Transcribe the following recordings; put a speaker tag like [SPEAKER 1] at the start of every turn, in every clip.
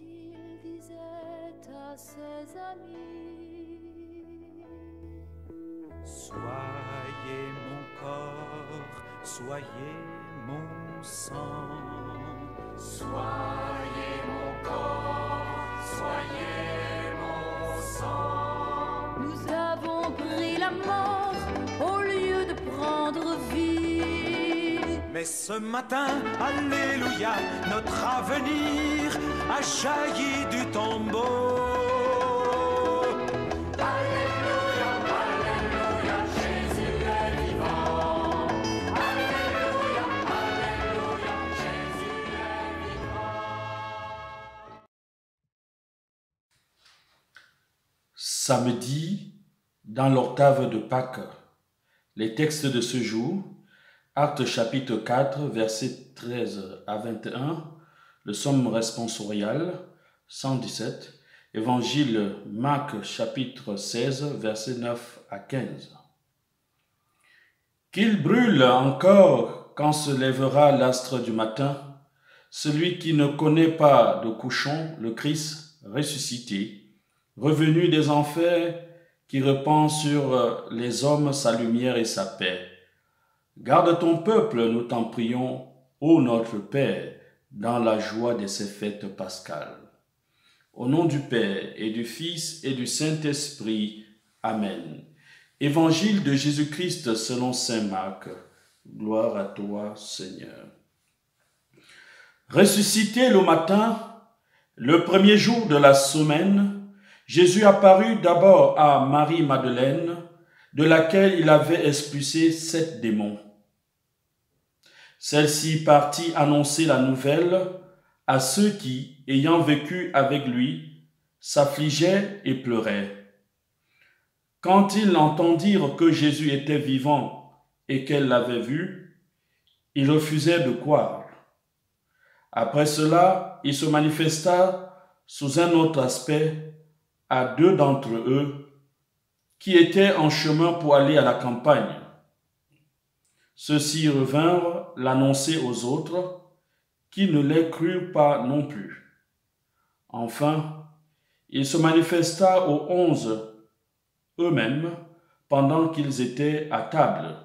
[SPEAKER 1] il disait à ses amis:
[SPEAKER 2] Soyez mon corps, soyez mon sang.
[SPEAKER 3] Soyez mon corps, soyez mon sang.
[SPEAKER 1] Nous avons pris la mort au lieu de prendre vie.
[SPEAKER 2] Mais ce matin, alléluia, notre avenir a jailli du tombeau.
[SPEAKER 3] Alléluia, alléluia, Jésus est vivant. Alléluia, alléluia, Jésus est vivant.
[SPEAKER 4] Samedi, dans l'octave de Pâques, les textes de ce jour, Actes chapitre 4, versets 13 à 21, le psaume responsorial 117, Évangile Marc chapitre 16, versets 9 à 15. Qu'il brûle encore quand se lèvera l'astre du matin, celui qui ne connaît pas de couchon, le Christ ressuscité, revenu des enfers, qui répand sur les hommes sa lumière et sa paix. Garde ton peuple, nous t'en prions, ô notre Père, dans la joie de ces fêtes pascales. Au nom du Père et du Fils et du Saint-Esprit. Amen. Évangile de Jésus-Christ selon saint Marc. Gloire à toi, Seigneur. Ressuscité le matin, le premier jour de la semaine, Jésus apparut d'abord à Marie-Madeleine, de laquelle il avait expulsé 7 démons. Celle-ci partit annoncer la nouvelle à ceux qui, ayant vécu avec lui, s'affligeaient et pleuraient. Quand ils entendirent que Jésus était vivant et qu'elle l'avait vu, ils refusaient de croire. Après cela, il se manifesta sous un autre aspect à 2 d'entre eux qui étaient en chemin pour aller à la campagne. Ceux-ci revinrent l'annoncer aux autres, qui ne les crurent pas non plus. Enfin, il se manifesta aux 11 eux-mêmes pendant qu'ils étaient à table.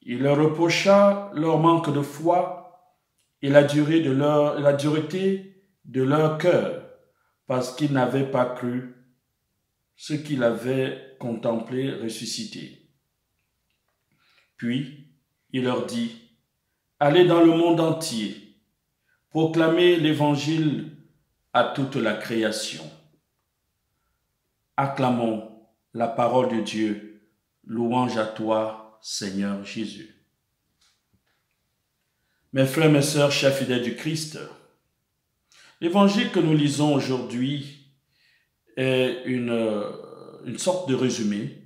[SPEAKER 4] Il leur reprocha leur manque de foi et la dureté de leur cœur, parce qu'ils n'avaient pas cru ce qu'il avait contemplé ressuscité. Puis, il leur dit, « Allez dans le monde entier, proclamez l'évangile à toute la création. » Acclamons la parole de Dieu, louange à toi, Seigneur Jésus. Mes frères, mes sœurs, chers fidèles du Christ, l'évangile que nous lisons aujourd'hui est une sorte de résumé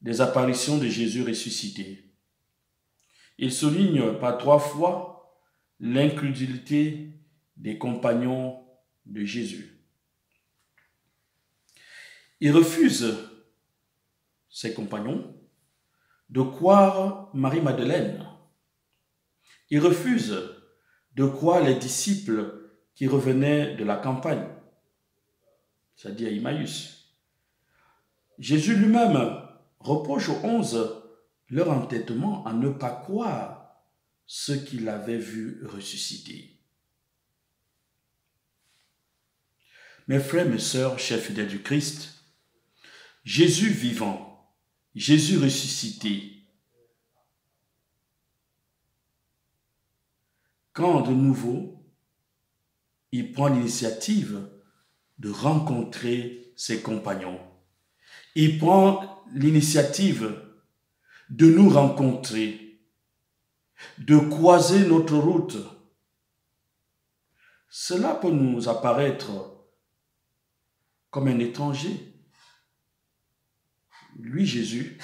[SPEAKER 4] des apparitions de Jésus ressuscité. Il souligne par 3 fois l'incrédulité des compagnons de Jésus. Il refuse, ses compagnons, de croire Marie-Madeleine. Il refuse de croire les disciples qui revenaient de la campagne, c'est-à-dire Emmaüs. Jésus lui-même reproche aux 11 leur entêtement à ne pas croire ce qu'il avait vu ressusciter. Mes frères, mes sœurs, chers fidèles du Christ, Jésus vivant, Jésus ressuscité, quand de nouveau, il prend l'initiative de rencontrer ses compagnons. Il prend l'initiative de nous rencontrer, de croiser notre route. Cela peut nous apparaître comme un étranger. Lui, Jésus,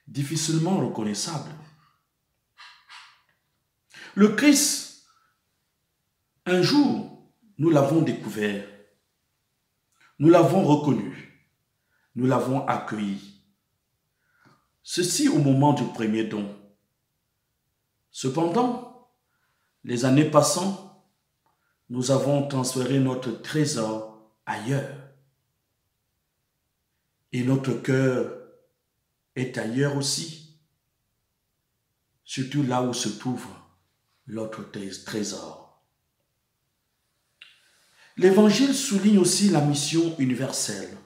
[SPEAKER 4] difficilement reconnaissable. Le Christ, un jour, nous l'avons découvert, nous l'avons reconnu, nous l'avons accueilli. Ceci au moment du premier don. Cependant, les années passant, nous avons transféré notre trésor ailleurs. Et notre cœur est ailleurs aussi, surtout là où se trouve notre trésor. L'Évangile souligne aussi la mission universelle.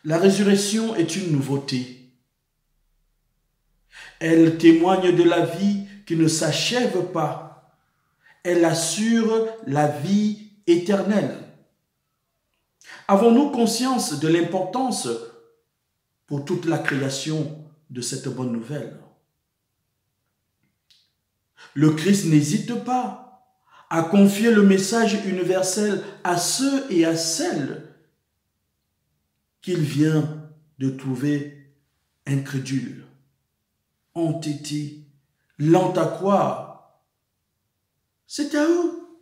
[SPEAKER 4] La résurrection est une nouveauté. Elle témoigne de la vie qui ne s'achève pas. Elle assure la vie éternelle. Avons-nous conscience de l'importance pour toute la création de cette bonne nouvelle? Le Christ n'hésite pas à confier le message universel à ceux et à celles qu'il vient de trouver incrédules, entêtés, lents à croire. C'est à eux.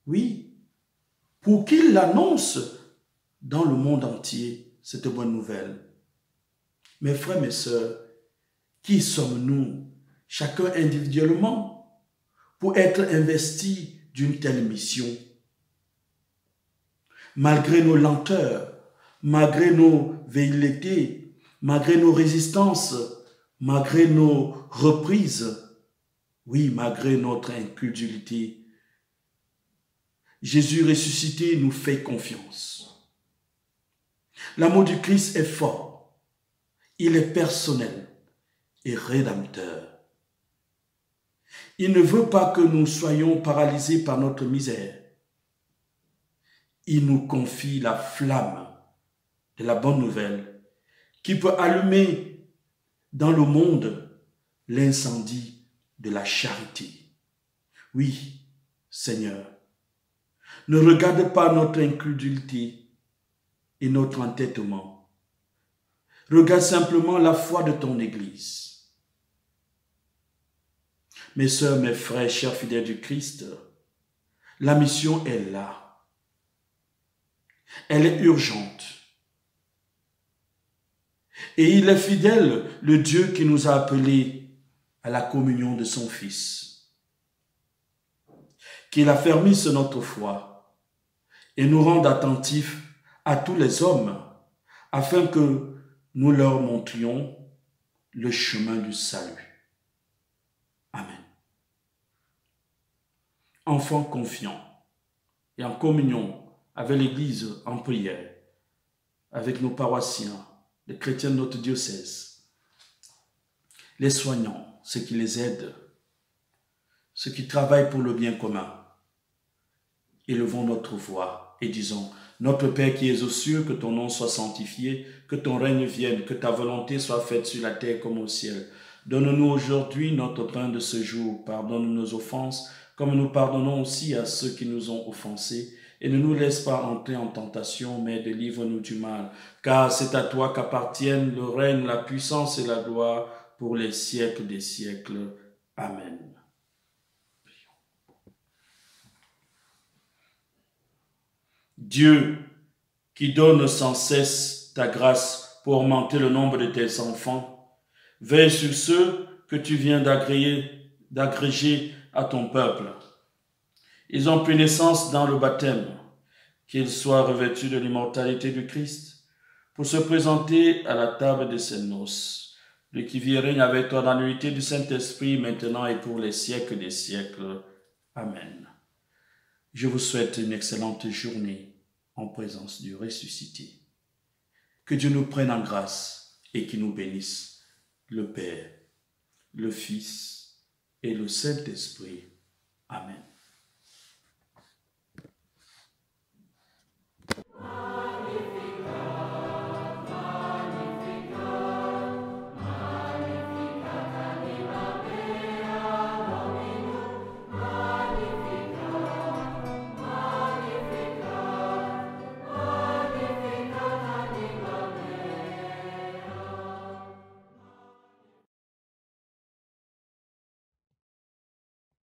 [SPEAKER 4] Oui, pour qu'ils l'annoncent dans le monde entier, cette bonne nouvelle. Mes frères, mes sœurs, qui sommes-nous, chacun individuellement, pour être investis d'une telle mission? Malgré nos lenteurs, malgré nos velléités, malgré nos résistances, malgré nos reprises, oui, malgré notre incrédulité, Jésus ressuscité nous fait confiance. L'amour du Christ est fort, il est personnel et rédempteur. Il ne veut pas que nous soyons paralysés par notre misère. Il nous confie la flamme de la bonne nouvelle qui peut allumer dans le monde l'incendie de la charité. Oui, Seigneur, ne regarde pas notre incrédulité et notre entêtement. Regarde simplement la foi de ton Église. Mes sœurs, mes frères, chers fidèles du Christ, la mission est là. Elle est urgente. Et il est fidèle, le Dieu qui nous a appelés à la communion de son Fils. Qu'il affermisse notre foi et nous rende attentifs à tous les hommes afin que nous leur montrions le chemin du salut. Amen. Enfants confiants et en communion avec l'Église en prière, avec nos paroissiens, les chrétiens de notre diocèse, les soignants, ceux qui les aident, ceux qui travaillent pour le bien commun. Élevons notre voix et disons: Notre Père qui es aux cieux, que ton nom soit sanctifié, que ton règne vienne, que ta volonté soit faite sur la terre comme au ciel. Donne-nous aujourd'hui notre pain de ce jour. Pardonne nos offenses, comme nous pardonnons aussi à ceux qui nous ont offensés. Et ne nous laisse pas entrer en tentation, mais délivre-nous du mal. Car c'est à toi qu'appartiennent le règne, la puissance et la gloire pour les siècles des siècles. Amen. Dieu, qui donne sans cesse ta grâce pour augmenter le nombre de tes enfants, veille sur ceux que tu viens d'agréger à ton peuple. Ils ont pris naissance dans le baptême, qu'ils soient revêtus de l'immortalité du Christ, pour se présenter à la table de ses noces. Lui qui vit et règne avec toi dans l'unité du Saint-Esprit, maintenant et pour les siècles des siècles. Amen. Je vous souhaite une excellente journée en présence du ressuscité. Que Dieu nous prenne en grâce et qu'il nous bénisse, le Père, le Fils et le Saint-Esprit. Amen.